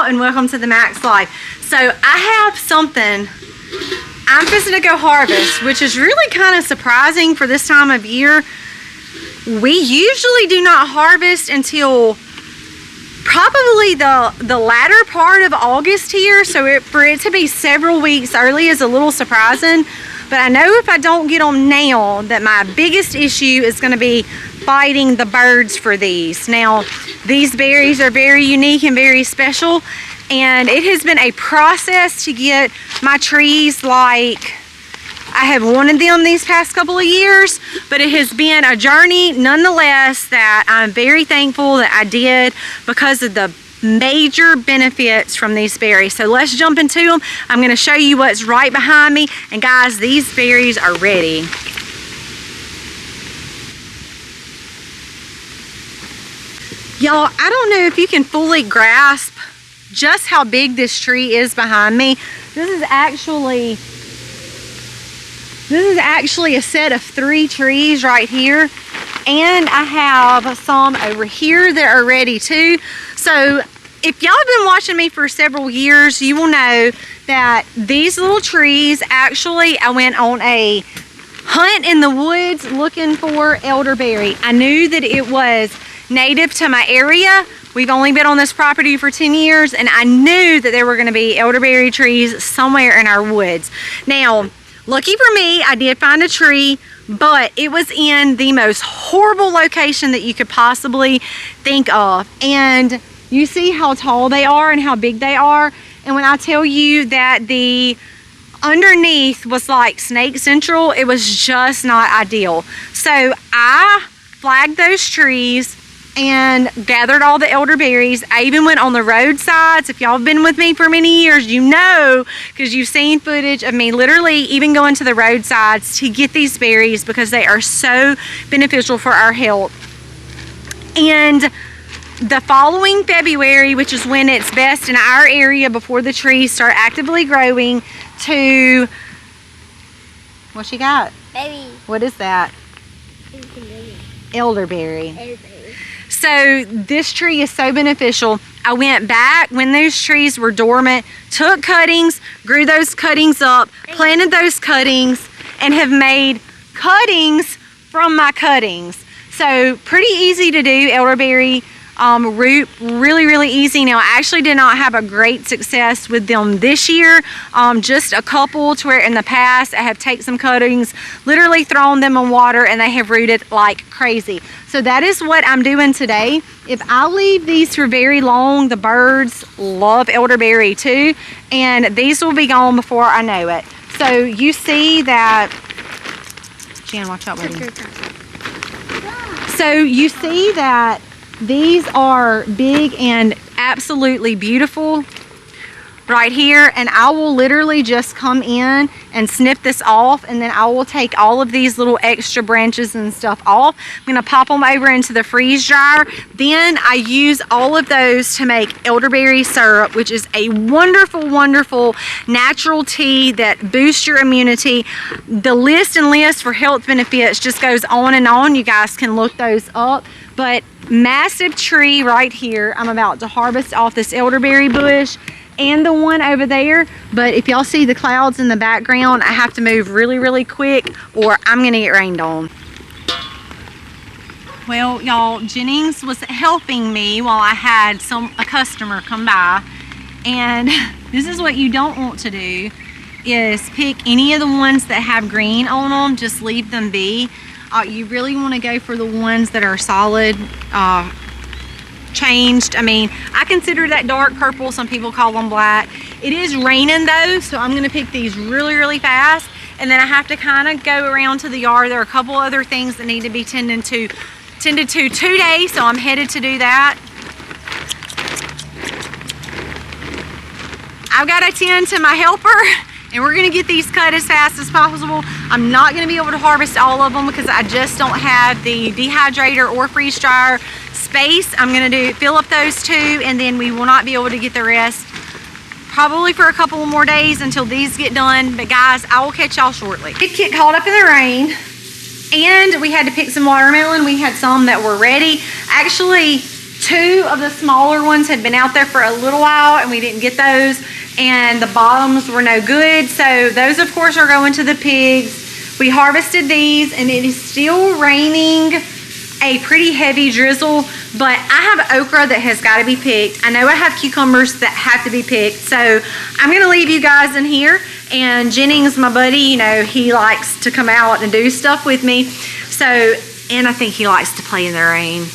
and welcome to the Max Life. So I have something I'm fixing to go harvest, which is really kind of surprising for this time of year. We usually do not harvest until probably the latter part of August here, so for it to be several weeks early is a little surprising. But I know if I don't get them now, that my biggest issue is going to be fighting the birds for these. Now, these berries are very unique and very special, and it has been a process to get my trees like I have wanted them these past couple of years, but it has been a journey nonetheless that I'm very thankful that I did because of the major benefits from these berries. So let's jump into them. I'm going to show you what's right behind me, and guys, these berries are ready. Y'all, I don't know if you can fully grasp just how big this tree is behind me. This is actually a set of 3 trees right here, and I have some over here that are ready too. So if y'all have been watching me for several years, you will know that these little trees, actually I went on a hunt in the woods looking for elderberry. I knew that it was native to my area. We've only been on this property for 10 years, and I knew that there were going to be elderberry trees somewhere in our woods. Now, lucky for me, I did find a tree, but it was in the most horrible location that you could possibly think of. And you see how tall they are and how big they are. And when I tell you that the underneath was like Snake Central, it was just not ideal. So I flagged those trees and gathered all the elderberries. I even went on the roadsides. If y'all have been with me for many years, you know, because you've seen footage of me literally even going to the roadsides to get these berries because they are so beneficial for our health. And the following February, which is when it's best in our area before the trees start actively growing, to, what she got? Baby. What is that? Elderberry. Elderberry. So this tree is so beneficial. I went back when those trees were dormant, took cuttings, grew those cuttings up, planted those cuttings, and have made cuttings from my cuttings. So pretty easy to do, elderberry root, really easy. Now, I actually did not have a great success with them this year, just a couple, to where in the past I have taken some cuttings, literally thrown them in water, and they have rooted like crazy. So that is what I'm doing today. If I leave these for very long, the birds love elderberry too, and these will be gone before I know it. So you see that, Jan, watch out, buddy. So you see that these are big and absolutely beautiful right here, and I will literally just come in and snip this off, and then I will take all of these little extra branches and stuff off. I'm going to pop them over into the freeze dryer. Then I use all of those to make elderberry syrup, which is a wonderful natural tea that boosts your immunity. The list for health benefits just goes on and on. You guys can look those up. But massive tree right here. I'm about to harvest off this elderberry bush and the one over there. But if y'all see the clouds in the background, I have to move really quick or I'm gonna get rained on. Well, y'all, Jennings was helping me while I had a customer come by, and this is what you don't want to do, is pick any of the ones that have green on them. Just leave them be. You really want to go for the ones that are solid, changed. I mean, I consider that dark purple. Some people call them black. It is raining though, so I'm going to pick these really fast, and then I have to kind of go around to the yard. There are a couple other things that need to be tended to today, so I'm headed to do that. I've got to tend to my helper, and we're going to get these cut as fast as possible. I'm not going to be able to harvest all of them because I just don't have the dehydrator or freeze dryer space. I'm going to fill up those 2, and then we will not be able to get the rest probably for a couple more days until these get done. But guys, I will catch y'all shortly. Did get caught up in the rain, and we had to pick some watermelon. We had some that were ready. Actually 2 of the smaller ones had been out there for a little while and we didn't get those, and the bottoms were no good. So those of course are going to the pigs. We harvested these and it is still raining a pretty heavy drizzle, but I have okra that has got to be picked. I know I have cucumbers that have to be picked. So I'm going to leave you guys in here, and Jennings, my buddy, you know, he likes to come out and do stuff with me. So, and I think he likes to play in the rain.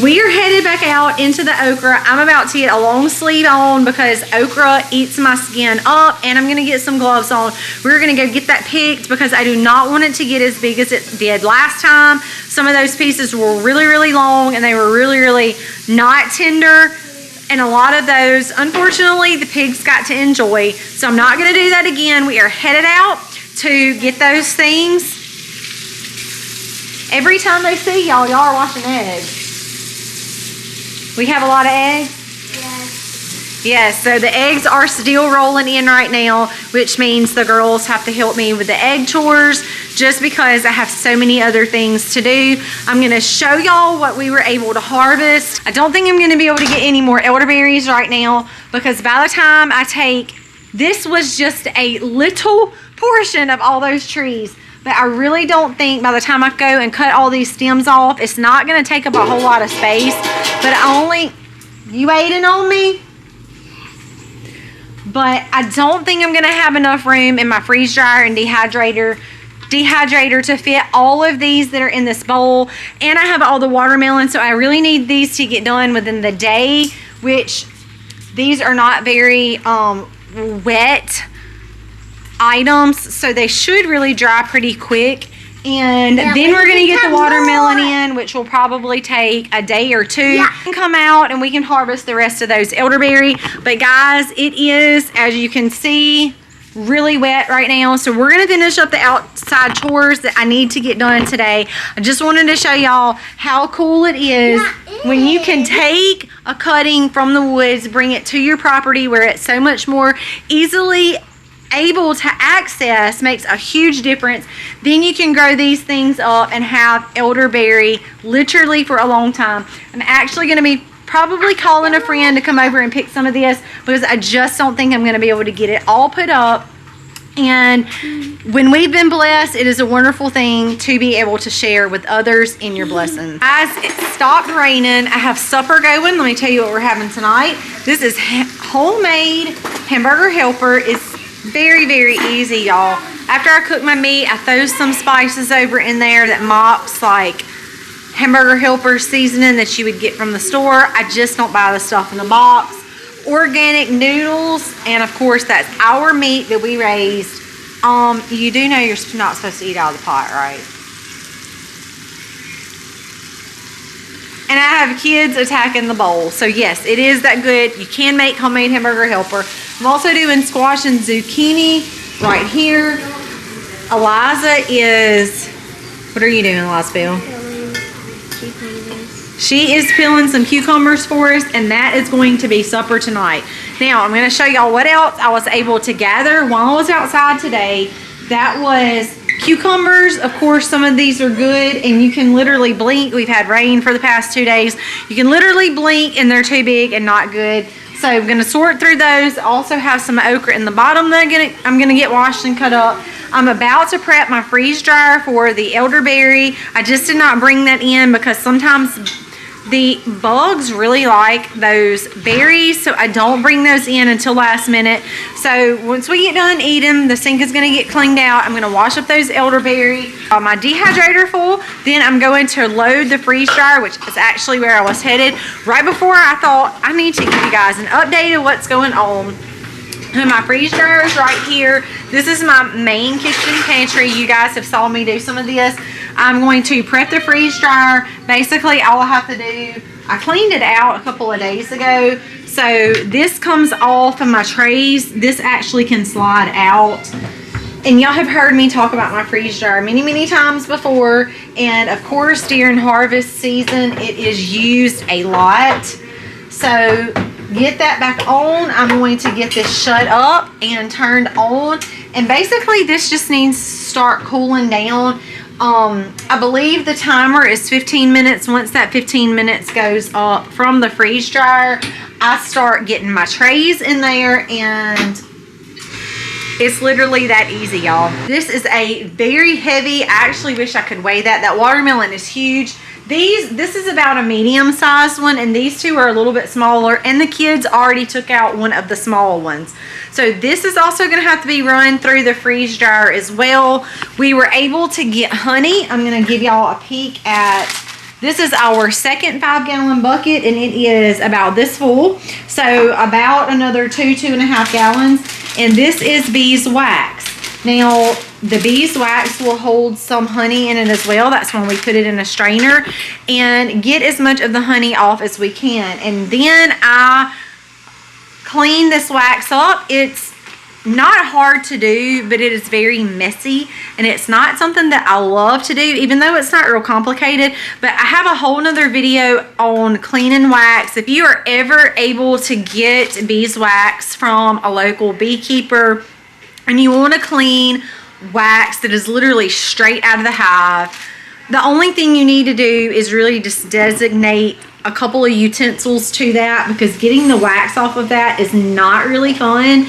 We are headed back out into the okra. I'm about to get a long sleeve on because okra eats my skin up, and I'm going to get some gloves on. We're going to go get that picked because I do not want it to get as big as it did last time. Some of those pieces were really, really long and they were really, really not tender. And a lot of those, unfortunately, the pigs got to enjoy. So I'm not going to do that again. We are headed out to get those things. Every time they see y'all are washing eggs. We have a lot of eggs? Yes. Yes, so the eggs are still rolling in right now, which means the girls have to help me with the egg chores just because I have so many other things to do. I'm going to show y'all what we were able to harvest. I don't think I'm going to be able to get any more elderberries right now because by the time I take, this was just a little portion of all those trees. But I really don't think by the time I go and cut all these stems off, it's not going to take up a whole lot of space. But you waiting on me? But I don't think I'm going to have enough room in my freeze dryer and dehydrator to fit all of these that are in this bowl. And I have all the watermelon, so I really need these to get done within the day, which these are not very wet items, so they should really dry pretty quick. And then we're going to get the watermelon in, which will probably take a day or two. Yeah. Come out and we can harvest the rest of those elderberry. But guys, it is, as you can see, really wet right now. So we're going to finish up the outside chores that I need to get done today. I just wanted to show y'all how cool it is when you can take a cutting from the woods, bring it to your property where it's so much more easily able to access. Makes a huge difference. Then you can grow these things up and have elderberry literally for a long time. I'm actually going to be probably calling a friend to come over and pick some of this because I just don't think I'm going to be able to get it all put up. And when we've been blessed, it is a wonderful thing to be able to share with others in your blessings. Guys, it stopped raining. I have supper going. Let me tell you what we're having tonight. This is homemade hamburger helper. It's very, very easy, y'all. After I cook my meat, I throw some spices over in there that mocks like hamburger helper seasoning that you would get from the store. I just don't buy the stuff in the box. Organic noodles, and of course that's our meat that we raised. You do know you're not supposed to eat out of the pot, right? And I have kids attacking the bowl. So yes, it is that good. You can make homemade hamburger helper. I'm also doing squash and zucchini right here. Eliza is, what are you doing, Elizabeth? She is peeling some cucumbers for us, and that is going to be supper tonight. Now, I'm going to show y'all what else I was able to gather while I was outside today. That was cucumbers. Of course, some of these are good, and you can literally blink. We've had rain for the past 2 days. You can literally blink, and they're too big and not good. So I'm going to sort through those. I also have some okra in the bottom that I'm going to get washed and cut up. I'm about to prep my freeze dryer for the elderberry. I just did not bring that in because sometimes the bugs really like those berries, so I don't bring those in until last minute. So once we get done eating, the sink is going to get cleaned out. I'm going to wash up those elderberry. My dehydrator full. Then I'm going to load the freeze dryer, which is actually where I was headed right before I thought I need to give you guys an update of what's going on. And my freeze dryer is right here. This is my main kitchen pantry. You guys have saw me do some of this. I'm going to prep the freeze dryer. Basically, all I have to do, I cleaned it out a couple of days ago. So this comes off of my trays. This actually can slide out. And y'all have heard me talk about my freeze dryer many, many times before. And of course, during harvest season, it is used a lot. So get that back on. I'm going to get this shut up and turned on. And basically, this just needs to start cooling down. I believe the timer is 15 minutes. Once that 15 minutes goes up from the freeze dryer, I start getting my trays in there, and it's literally that easy, y'all. This is a very heavy, I actually wish I could weigh that. That watermelon is huge. This is about a medium-sized one, and these two are a little bit smaller, and the kids already took out one of the small ones. So this is also going to have to be run through the freeze dryer as well. We were able to get honey. I'm going to give y'all a peek at, this is our second 5-gallon bucket, and it is about this full. So about another 2.5 gallons, and this is beeswax. Now, the beeswax will hold some honey in it as well. That's when we put it in a strainer and get as much of the honey off as we can. And then I clean this wax up. It's not hard to do, but it is very messy, and it's not something that I love to do, even though it's not real complicated. But I have a whole nother video on cleaning wax. If you are ever able to get beeswax from a local beekeeper and you want to clean wax that is literally straight out of the hive, the only thing you need to do is really just designate a couple of utensils to that, because getting the wax off of that is not really fun.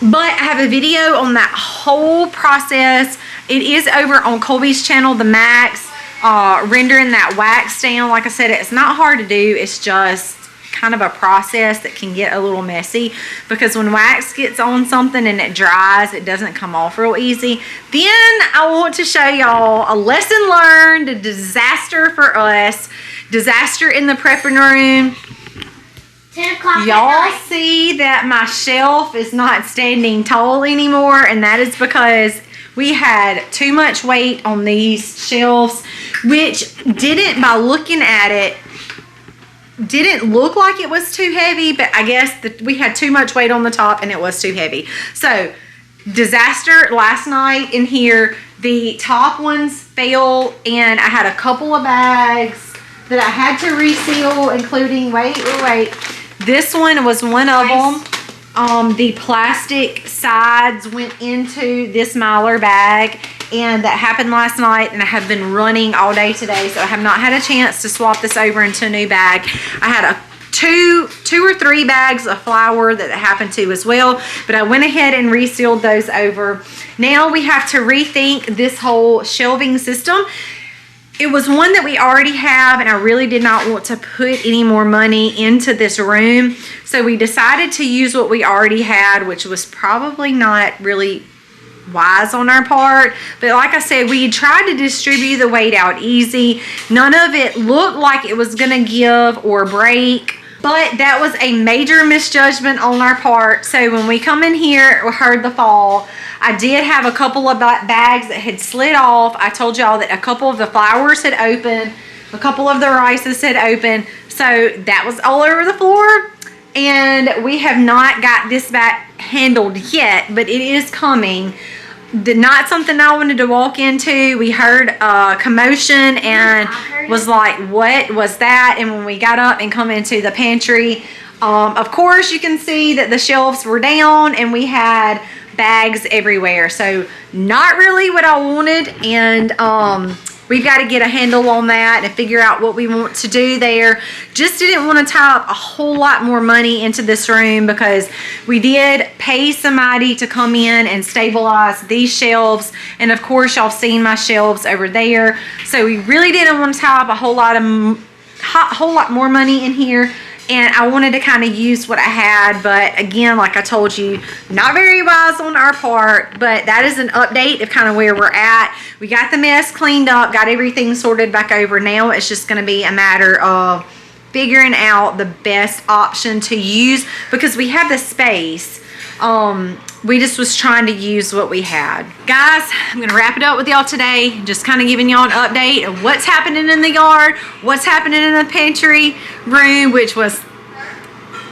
But I have a video on that whole process. It is over on Colby's channel, themacs, rendering that wax down. Like I said, it's not hard to do. It's just kind of a process that can get a little messy, because when wax gets on something and it dries, it doesn't come off real easy. Then I want to show y'all a lesson learned, a disaster for us, disaster in the prepping room. 10 o'clock. Y'all see that my shelf is not standing tall anymore, and that is because we had too much weight on these shelves, which didn't, by looking at it, didn't look like it was too heavy, but I guess that we had too much weight on the top and it was too heavy. So disaster last night in here. The top ones fell, and I had a couple of bags that I had to reseal, including, wait, this one was one of them. The plastic sides went into this Mylar bag, and that happened last night, and I have been running all day today, so I have not had a chance to swap this over into a new bag. I had two or three bags of flour that happened to as well, but I went ahead and resealed those over. Now we have to rethink this whole shelving system. It was one that we already have, and I really did not want to put any more money into this room, so we decided to use what we already had, which was probably not really wise on our part. But like I said, we tried to distribute the weight out easy. None of it looked like it was gonna give or break, but that was a major misjudgment on our part. So when we come in here, we heard the fall. I did have a couple of bags that had slid off. I told y'all that a couple of the flours had opened, a couple of the rices had opened, so that was all over the floor. And we have not got this back handled yet, but it is coming. Not something I wanted to walk into. We heard a commotion and was like, what was that? And when we got up and come into the pantry, of course you can see that the shelves were down and we had bags everywhere. So not really what I wanted, and we've got to get a handle on that and figure out what we want to do there. Just didn't want to tie up a whole lot more money into this room, because we did pay somebody to come in and stabilize these shelves. And of course, y'all seen my shelves over there. So we really didn't want to tie up a whole lot more money in here. And I wanted to kind of use what I had, but again, like I told you, not very wise on our part. But that is an update of kind of where we're at. We got the mess cleaned up, got everything sorted back over. Now it's just going to be a matter of figuring out the best option to use, because we have the space. We just was trying to use what we had. Guys, I'm gonna wrap it up with y'all today. Just kind of giving y'all an update of what's happening in the yard, what's happening in the pantry room, which was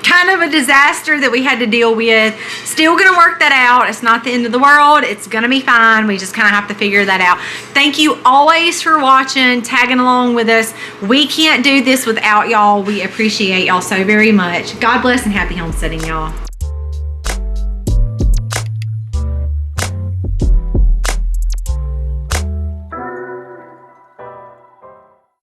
kind of a disaster that we had to deal with. Still gonna work that out. It's not the end of the world. It's gonna be fine. We just kind of have to figure that out. Thank you always for watching, tagging along with us. We can't do this without y'all. We appreciate y'all so very much. God bless and happy homesteading, y'all.